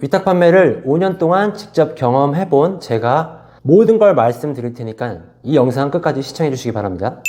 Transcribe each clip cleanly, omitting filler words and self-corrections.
위탁 판매를 5년 동안 직접 경험해본 제가 모든 걸 말씀드릴 테니까 이 영상 끝까지 시청해 주시기 바랍니다.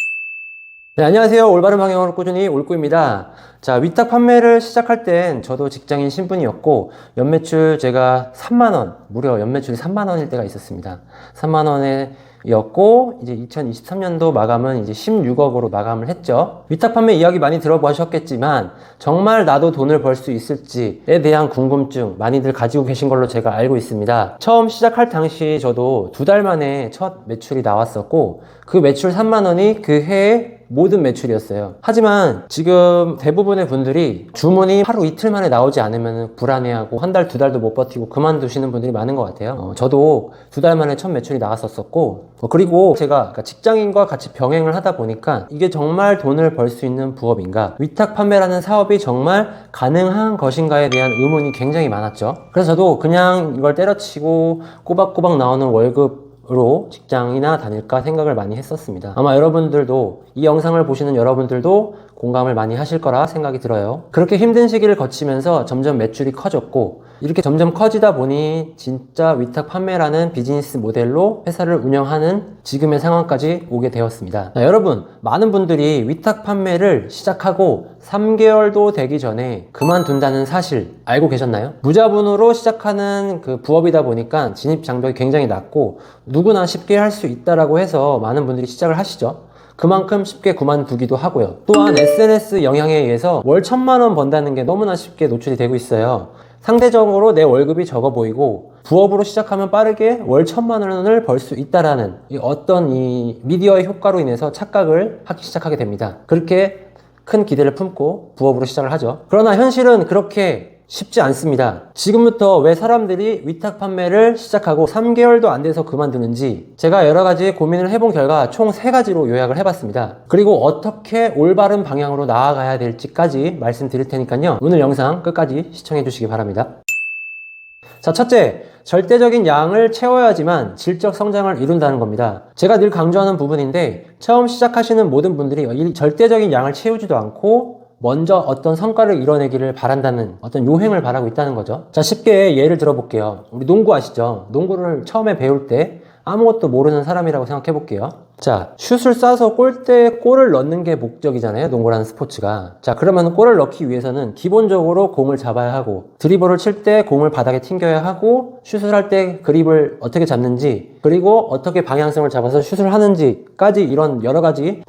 네, 안녕하세요. 올바른 방향으로 꾸준히 올꾸입니다. 자, 위탁 판매를 시작할 땐 저도 직장인 신분이었고 연매출 제가 3만원, 무려 연매출이 3만원일 때가 있었습니다. 3만원이었고 이제 2023년도 마감은 이제 16억으로 마감을 했죠. 위탁 판매 이야기 많이 들어보셨겠지만 정말 나도 돈을 벌 수 있을지에 대한 궁금증 많이들 가지고 계신 걸로 제가 알고 있습니다. 처음 시작할 당시 저도 2달 만에 첫 매출이 나왔었고 그 매출 3만원이 그 해에 모든 매출이었어요. 하지만 지금 대부분의 분들이 주문이 하루 이틀 만에 나오지 않으면 불안해하고 한 달, 2달도 못 버티고 그만두시는 분들이 많은 것 같아요. 저도 2달 만에 첫 매출이 나왔었고 그리고 제가 직장인과 같이 병행을 하다 보니까 이게 정말 돈을 벌 수 있는 부업인가, 위탁 판매라는 사업이 정말 가능한 것인가에 대한 의문이 굉장히 많았죠. 그래서 저도 그냥 이걸 때려치고 꼬박꼬박 나오는 월급으로 직장이나 다닐까 생각을 많이 했었습니다. 아마 여러분들도 이 영상을 보시는 여러분들도 공감을 많이 하실 거라 생각이 들어요. 그렇게 힘든 시기를 거치면서 점점 매출이 커졌고 이렇게 점점 커지다 보니 진짜 위탁 판매라는 비즈니스 모델로 회사를 운영하는 지금의 상황까지 오게 되었습니다. 자, 여러분, 많은 분들이 위탁 판매를 시작하고 3개월도 되기 전에 그만둔다는 사실 알고 계셨나요? 무자본으로 시작하는 그 부업이다 보니까 진입 장벽이 굉장히 낮고 누구나 쉽게 할 수 있다라고 해서 많은 분들이 시작을 하시죠. 그만큼 쉽게 그만두기도 하고요. 또한 SNS 영향에 의해서 월 1,000만원 번다는 게 너무나 쉽게 노출이 되고 있어요. 상대적으로 내 월급이 적어 보이고 부업으로 시작하면 빠르게 월 1,000만원을 벌 수 있다라는 어떤 이 미디어의 효과로 인해서 착각을 하기 시작하게 됩니다. 그렇게 큰 기대를 품고 부업으로 시작을 하죠. 그러나 현실은 그렇게 쉽지 않습니다. 지금부터 왜 사람들이 위탁 판매를 시작하고 3개월도 안 돼서 그만두는지 제가 여러 가지 고민을 해본 결과 총 3가지로 요약을 해봤습니다. 그리고 어떻게 올바른 방향으로 나아가야 될지까지 말씀드릴 테니까요. 오늘 영상 끝까지 시청해 주시기 바랍니다. 자, 첫째, 절대적인 양을 채워야지만 질적 성장을 이룬다는 겁니다. 제가 늘 강조하는 부분인데 처음 시작하시는 모든 분들이 이 절대적인 양을 채우지도 않고 먼저 어떤 성과를 이뤄내기를 바란다는 어떤 요행을 바라고 있다는 거죠. 자, 쉽게 예를 들어볼게요. 우리 농구 아시죠? 농구를 처음에 배울 때 아무것도 모르는 사람이라고 생각해 볼게요. 자, 슛을 쏴서 골대에 골을 넣는 게 목적이잖아요, 농구라는 스포츠가. 자, 그러면 골을 넣기 위해서는 기본적으로 공을 잡아야 하고 드리블을 칠 때 공을 바닥에 튕겨야 하고 슛을 할 때 그립을 어떻게 잡는지 그리고 어떻게 방향성을 잡아서 슛을 하는지까지 이런 여러 가지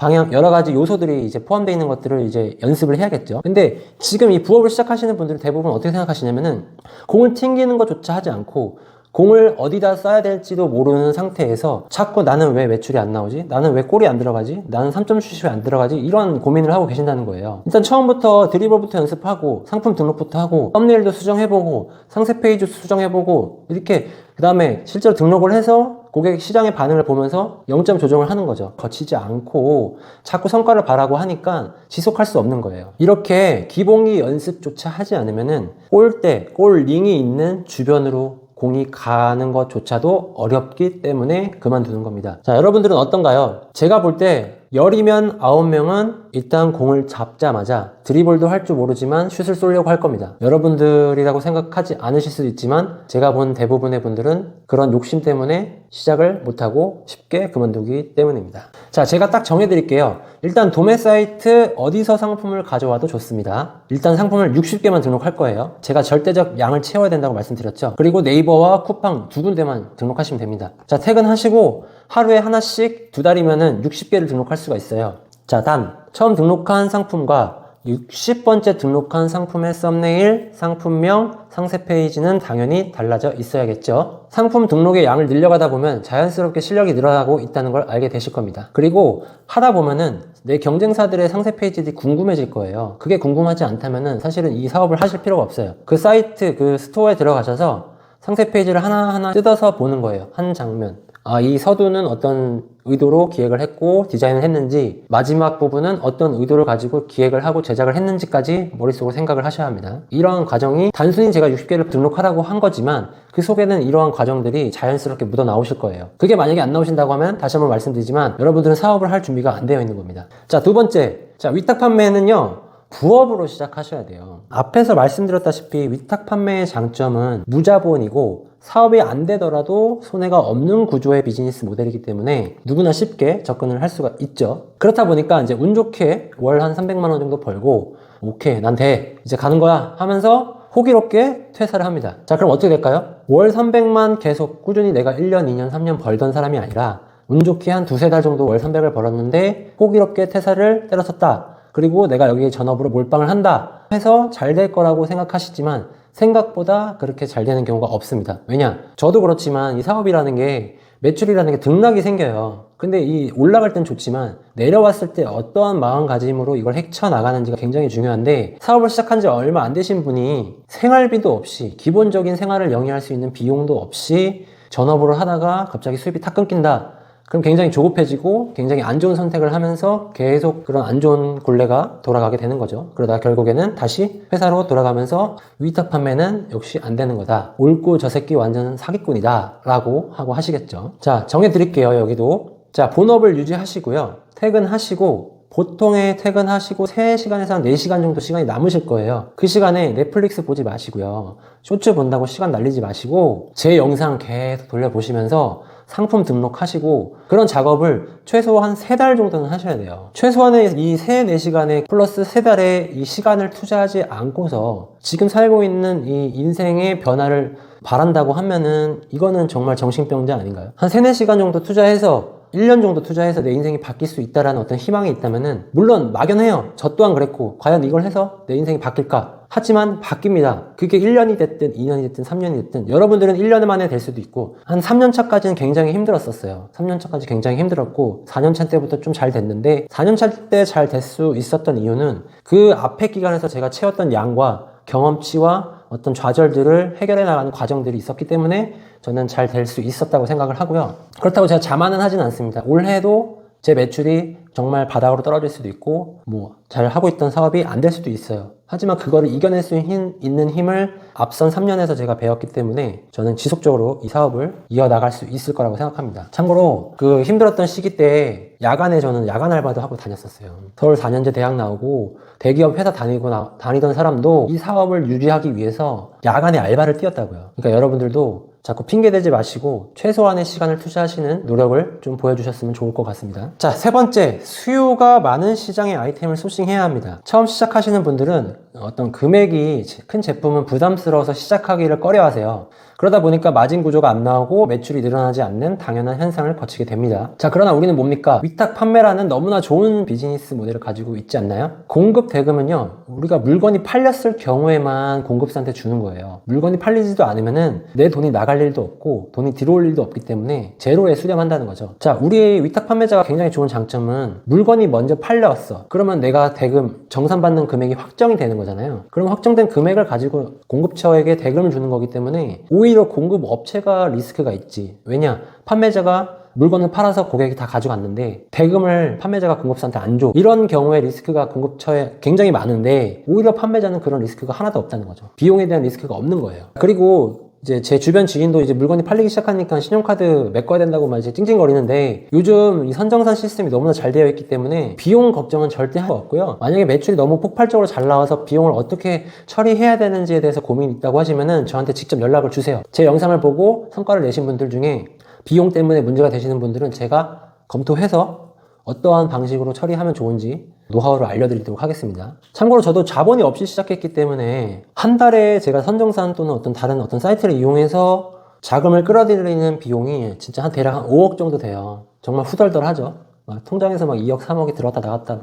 요소들이 이제 포함되어 있는 것들을 이제 연습을 해야겠죠. 근데 지금 이 부업을 시작하시는 분들은 대부분 어떻게 생각하시냐면은 공을 튕기는 것조차 하지 않고 공을 어디다 쏴야 될지도 모르는 상태에서 자꾸 나는 왜 매출이 안 나오지? 나는 왜 골이 안 들어가지? 나는 3점 슛이 왜 안 들어가지? 이런 고민을 하고 계신다는 거예요. 일단 처음부터 드리블부터 연습하고 상품 등록부터 하고 썸네일도 수정해보고 상세 페이지 수정해보고 이렇게 그 다음에 실제로 등록을 해서 고객 시장의 반응을 보면서 0점 조정을 하는 거죠. 거치지 않고 자꾸 성과를 바라고 하니까 지속할 수 없는 거예요. 이렇게 기본기 연습조차 하지 않으면은 골대, 골링이 있는 주변으로 공이 가는 것조차도 어렵기 때문에 그만두는 겁니다. 자, 여러분들은 어떤가요? 제가 볼 때 10이면 9명은 일단 공을 잡자마자 드리블도 할 줄 모르지만 슛을 쏘려고 할 겁니다. 여러분들이라고 생각하지 않으실 수도 있지만 제가 본 대부분의 분들은 그런 욕심 때문에 시작을 못하고 쉽게 그만두기 때문입니다. 자, 제가 딱 정해드릴게요. 일단 도매 사이트 어디서 상품을 가져와도 좋습니다. 일단 상품을 60개만 등록할 거예요. 제가 절대적 양을 채워야 된다고 말씀드렸죠. 그리고 네이버와 쿠팡 2군데만 등록하시면 됩니다. 자, 퇴근하시고 하루에 하나씩 2달이면은 60개를 등록할 수가 있어요. 자, 단 처음 등록한 상품과 60번째 등록한 상품의 썸네일, 상품명, 상세 페이지는 당연히 달라져 있어야겠죠. 상품 등록의 양을 늘려가다 보면 자연스럽게 실력이 늘어나고 있다는 걸 알게 되실 겁니다. 그리고 하다 보면은 내 경쟁사들의 상세 페이지들이 궁금해질 거예요. 그게 궁금하지 않다면은 사실은 이 사업을 하실 필요가 없어요. 그 사이트, 그 스토어에 들어가셔서 상세 페이지를 하나하나 뜯어서 보는 거예요. 한 장면. 이 서두는 어떤 의도로 기획을 했고 디자인을 했는지, 마지막 부분은 어떤 의도를 가지고 기획을 하고 제작을 했는지까지 머릿속으로 생각을 하셔야 합니다. 이러한 과정이 단순히 제가 60개를 등록하라고 한 거지만 그 속에는 이러한 과정들이 자연스럽게 묻어 나오실 거예요. 그게 만약에 안 나오신다고 하면 다시 한번 말씀드리지만 여러분들은 사업을 할 준비가 안 되어 있는 겁니다. 자, 두 번째, 위탁 판매는요 부업으로 시작하셔야 돼요. 앞에서 말씀드렸다시피 위탁 판매의 장점은 무자본이고 사업이 안 되더라도 손해가 없는 구조의 비즈니스 모델이기 때문에 누구나 쉽게 접근을 할 수가 있죠. 그렇다 보니까 이제 운 좋게 월 한 300만 원 정도 벌고 오케이 난 돼 이제 가는 거야 하면서 호기롭게 퇴사를 합니다. 자, 그럼 어떻게 될까요? 월 300만 계속 꾸준히 내가 1년, 2년, 3년 벌던 사람이 아니라 운 좋게 한 두세 달 정도 월 300을 벌었는데 호기롭게 퇴사를 때려쳤다. 그리고 내가 여기에 전업으로 몰빵을 한다 해서 잘 될 거라고 생각하시지만 생각보다 그렇게 잘 되는 경우가 없습니다. 왜냐? 저도 그렇지만 이 사업이라는 게 매출이라는 게 등락이 생겨요. 근데 이 올라갈 땐 좋지만 내려왔을 때 어떠한 마음가짐으로 이걸 헤쳐나가는지가 굉장히 중요한데 사업을 시작한 지 얼마 안 되신 분이 생활비도 없이 기본적인 생활을 영위할 수 있는 비용도 없이 전업으로 하다가 갑자기 수입이 탁 끊긴다. 그럼 굉장히 조급해지고 굉장히 안 좋은 선택을 하면서 계속 그런 안 좋은 굴레가 돌아가게 되는 거죠. 그러다 결국에는 다시 회사로 돌아가면서 위탁 판매는 역시 안 되는 거다. 옳고 저 새끼 완전 사기꾼이다 라고 하고 하시겠죠. 자, 정해드릴게요. 여기도. 자, 본업을 유지하시고요. 퇴근하시고 보통의 퇴근하시고 3시간에서 한 4시간 정도 시간이 남으실 거예요. 그 시간에 넷플릭스 보지 마시고요. 쇼츠 본다고 시간 날리지 마시고 제 영상 계속 돌려보시면서 상품 등록하시고 그런 작업을 최소한 3달 정도는 하셔야 돼요. 최소한의 이 3, 4시간에 플러스 3달의 이 시간을 투자하지 않고서 지금 살고 있는 이 인생의 변화를 바란다고 하면은 이거는 정말 정신병자 아닌가요? 한 3, 4시간 정도 투자해서 1년 정도 투자해서 내 인생이 바뀔 수 있다라는 어떤 희망이 있다면은 물론 막연해요. 저 또한 그랬고 과연 이걸 해서 내 인생이 바뀔까? 하지만 바뀝니다. 그게 1년이 됐든 2년이 됐든 3년이 됐든 여러분들은 1년 만에 될 수도 있고 한 3년 차까지는 굉장히 힘들었었어요. 3년 차까지 굉장히 힘들었고 4년 차 때부터 좀 잘 됐는데 4년 차 때 잘 될 수 있었던 이유는 그 앞에 기간에서 제가 채웠던 양과 경험치와 어떤 좌절들을 해결해 나가는 과정들이 있었기 때문에 저는 잘 될 수 있었다고 생각을 하고요. 그렇다고 제가 자만은 하진 않습니다. 올해도 제 매출이 정말 바닥으로 떨어질 수도 있고 잘 하고 있던 사업이 안 될 수도 있어요. 하지만 그거를 이겨낼 수 있는 힘을 앞선 3년에서 제가 배웠기 때문에 저는 지속적으로 이 사업을 이어나갈 수 있을 거라고 생각합니다. 참고로 그 힘들었던 시기 때 야간에 저는 야간 알바도 하고 다녔었어요. 서울 4년제 대학 나오고 대기업 회사 다니던 사람도 이 사업을 유지하기 위해서 야간에 알바를 뛰었다고요. 그러니까 여러분들도 자꾸 핑계대지 마시고 최소한의 시간을 투자하시는 노력을 좀 보여주셨으면 좋을 것 같습니다. 자, 3번째, 수요가 많은 시장의 아이템을 소싱해야 합니다. 처음 시작하시는 분들은 어떤 금액이 큰 제품은 부담스러워서 시작하기를 꺼려하세요. 그러다 보니까 마진 구조가 안 나오고 매출이 늘어나지 않는 당연한 현상을 거치게 됩니다. 자, 그러나 우리는 뭡니까? 위탁 판매라는 너무나 좋은 비즈니스 모델을 가지고 있지 않나요? 공급 대금은요, 우리가 물건이 팔렸을 경우에만 공급사한테 주는 거예요. 물건이 팔리지도 않으면은 내 돈이 나갈 일도 없고 돈이 들어올 일도 없기 때문에 제로에 수렴한다는 거죠. 자, 우리 위탁 판매자가 굉장히 좋은 장점은 물건이 먼저 팔려왔어. 그러면 내가 대금, 정산받는 금액이 확정이 되는 거잖아요. 그럼 확정된 금액을 가지고 공급처에게 대금을 주는 거기 때문에 오히려 공급 업체가 리스크가 있지. 왜냐? 판매자가 물건을 팔아서 고객이 다 가져갔는데 대금을 판매자가 공급사한테 안 줘. 이런 경우에 리스크가 공급처에 굉장히 많은데 오히려 판매자는 그런 리스크가 하나도 없다는 거죠. 비용에 대한 리스크가 없는 거예요. 그리고 이제 제 주변 지인도 이제 물건이 팔리기 시작하니까 신용카드 메꿔야 된다고 막 이제 찡찡거리는데 요즘 이 선정산 시스템이 너무나 잘 되어 있기 때문에 비용 걱정은 절대 할 거 없고요. 만약에 매출이 너무 폭발적으로 잘 나와서 비용을 어떻게 처리해야 되는지에 대해서 고민이 있다고 하시면은 저한테 직접 연락을 주세요. 제 영상을 보고 성과를 내신 분들 중에 비용 때문에 문제가 되시는 분들은 제가 검토해서 어떠한 방식으로 처리하면 좋은지 노하우를 알려드리도록 하겠습니다. 참고로 저도 자본이 없이 시작했기 때문에 한 달에 제가 선정산 또는 어떤 다른 어떤 사이트를 이용해서 자금을 끌어들이는 비용이 진짜 대략 한 5억 정도 돼요. 정말 후덜덜하죠. 통장에서 2억, 3억이 들어왔다 나갔다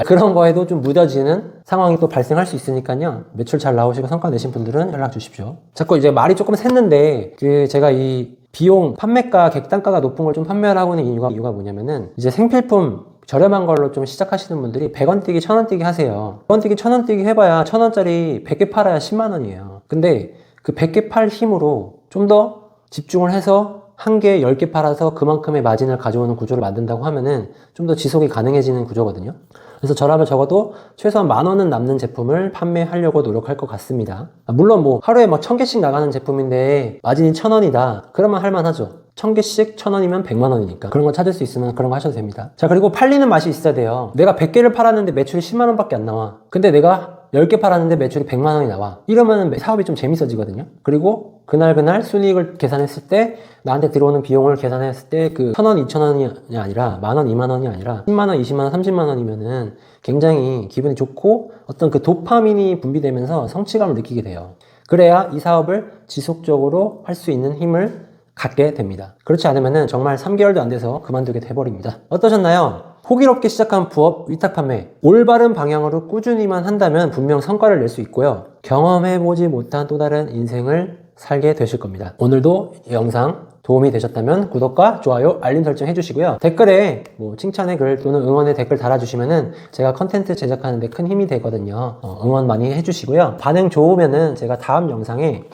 그런 거에도 좀 무뎌지는 상황이 또 발생할 수 있으니까요. 매출 잘 나오시고 성과 내신 분들은 연락 주십시오. 자꾸 이제 말이 조금 샜는데 제가 이 비용, 판매가, 객단가가 높은 걸 좀 판매를 하고 있는 이유가 뭐냐면은 이제 생필품 저렴한 걸로 좀 시작하시는 분들이 100원 뛰기, 1000원 뛰기 하세요. 100원 뛰기, 1000원 뛰기 해봐야 1000원짜리 100개 팔아야 10만 원이에요. 근데 그 100개 팔 힘으로 좀 더 집중을 해서 1개, 10개 팔아서 그만큼의 마진을 가져오는 구조를 만든다고 하면은 좀 더 지속이 가능해지는 구조거든요. 그래서 저라면 적어도 최소한 10,000원은 남는 제품을 판매하려고 노력할 것 같습니다. 물론 하루에 1000개씩 나가는 제품인데 마진이 1000원이다. 그러면 할만하죠. 1000개씩 1000원이면 100만원이니까 그런 거 찾을 수 있으면 그런 거 하셔도 됩니다. 자, 그리고 팔리는 맛이 있어야 돼요. 내가 100개를 팔았는데 매출이 10만원 밖에 안 나와. 근데 내가 10개 팔았는데 매출이 100만원이 나와. 이러면 사업이 좀 재밌어지거든요. 그리고 그날 순이익을 계산했을 때 나한테 들어오는 비용을 계산했을 때 그 1000원, 2000원이 아니라 만원, 2만원이 아니라 10만원, 20만원, 30만원이면은 굉장히 기분이 좋고 어떤 그 도파민이 분비되면서 성취감을 느끼게 돼요. 그래야 이 사업을 지속적으로 할 수 있는 힘을 갖게 됩니다. 그렇지 않으면은 정말 3개월도 안 돼서 그만두게 돼버립니다. 어떠셨나요? 호기롭게 시작한 부업 위탁 판매. 올바른 방향으로 꾸준히만 한다면 분명 성과를 낼 수 있고요. 경험해보지 못한 또 다른 인생을 살게 되실 겁니다. 오늘도 이 영상 도움이 되셨다면 구독과 좋아요, 알림 설정 해주시고요. 댓글에 뭐 칭찬의 글 또는 응원의 댓글 달아주시면은 제가 컨텐츠 제작하는 데 큰 힘이 되거든요. 응원 많이 해주시고요. 반응 좋으면은 제가 다음 영상에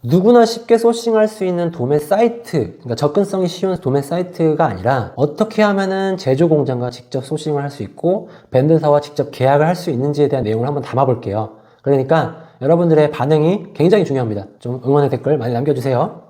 누구나 쉽게 소싱할 수 있는 도매 사이트, 그러니까 접근성이 쉬운 도매 사이트가 아니라 어떻게 하면은 제조 공장과 직접 소싱을 할 수 있고 밴드사와 직접 계약을 할 수 있는지에 대한 내용을 한번 담아볼게요. 그러니까 여러분들의 반응이 굉장히 중요합니다. 좀 응원의 댓글 많이 남겨주세요.